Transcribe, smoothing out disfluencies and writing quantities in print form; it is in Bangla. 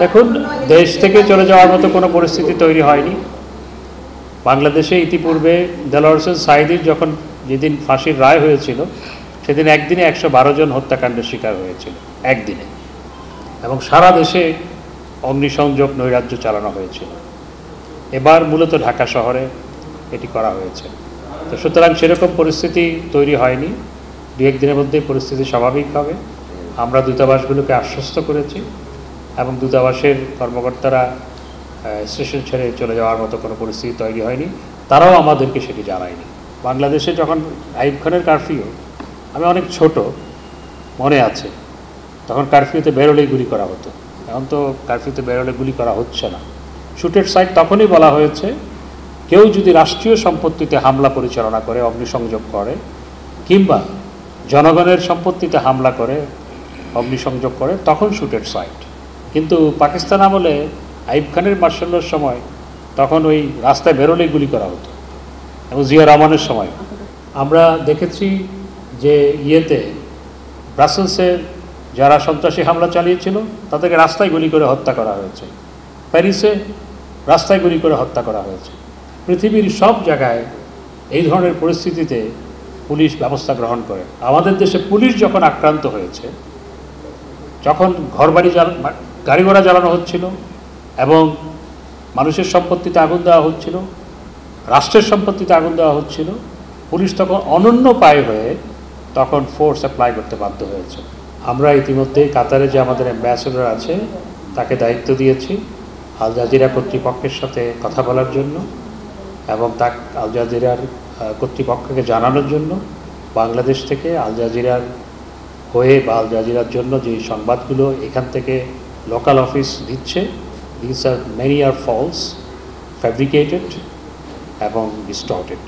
দেখুন, দেশ থেকে চলে যাওয়ার মতো কোনো পরিস্থিতি তৈরি হয়নি। বাংলাদেশে ইতিপূর্বে দেলোয়ার হোসেন সাঈদীর যখন যেদিন ফাঁসির রায় হয়েছিল, সেদিন একদিনে ১১২ জন হত্যাকাণ্ডের শিকার হয়েছিল একদিনে, এবং সারা দেশে অগ্নিসংযোগ নৈরাজ্য চালানো হয়েছিল। এবার মূলত ঢাকা শহরে এটি করা হয়েছে। তো সুতরাং সেরকম পরিস্থিতি তৈরি হয়নি। দু একদিনের মধ্যেই পরিস্থিতি স্বাভাবিক হবে। আমরা দূতাবাসগুলোকে আশ্বস্ত করেছি এবং দূতাবাসের কর্মকর্তারা স্টেশন ছেড়ে চলে যাওয়ার মতো কোনো পরিস্থিতি তৈরি হয়নি। তারাও আমাদেরকে সেটি জানায়নি। বাংলাদেশে যখন আইয়ুব খানের কারফিউ, আমি অনেক ছোট, মনে আছে, তখন কারফিউতে বেরোলেই গুলি করা হতো। এখন তো কারফিউতে বেরোলে গুলি করা হচ্ছে না। শুটের সাইট তখনই বলা হয়েছে, কেউ যদি রাষ্ট্রীয় সম্পত্তিতে হামলা পরিচালনা করে, অগ্নিসংযোগ করে, কিংবা জনগণের সম্পত্তিতে হামলা করে, অগ্নিসংযোগ করে, তখন শুটের সাইট। কিন্তু পাকিস্তান আমলে আইয়ুব খানের মার্শালের সময় তখন ওই রাস্তায় বেরোলেই গুলি করা হতো, এবং জিয়া রহমানের সময় আমরা দেখেছি যে ব্রাসেলসে যারা সন্ত্রাসী হামলা চালিয়েছিল তাদেরকে রাস্তায় গুলি করে হত্যা করা হয়েছে। প্যারিসে রাস্তায় গুলি করে হত্যা করা হয়েছে। পৃথিবীর সব জায়গায় এই ধরনের পরিস্থিতিতে পুলিশ ব্যবস্থা গ্রহণ করে। আমাদের দেশে পুলিশ যখন আক্রান্ত হয়েছে, যখন ঘরবাড়ি গাড়ি ঘোড়া জ্বালানো হচ্ছিল এবং মানুষের সম্পত্তিতে আগুন দেওয়া হচ্ছিল, রাষ্ট্রের সম্পত্তিতে আগুন দেওয়া হচ্ছিল, পুলিশ তখন অনন্য পায়ে হয়ে তখন ফোর্স অ্যাপ্লাই করতে বাধ্য হয়েছে। আমরা ইতিমধ্যে কাতারে যে আমাদের অ্যাম্বাসেডর আছে তাকে দায়িত্ব দিয়েছি আল জাজিরা কর্তৃপক্ষের সাথে কথা বলার জন্য এবং আল জাজিরার কর্তৃপক্ষকে জানানোর জন্য বাংলাদেশ থেকে আল জাজিরার হয়ে বা আল জাজিরার জন্য যে সংবাদগুলো এখান থেকে লোকাল অফিস দিচ্ছে, these are many are false, fabricated এবং distorted.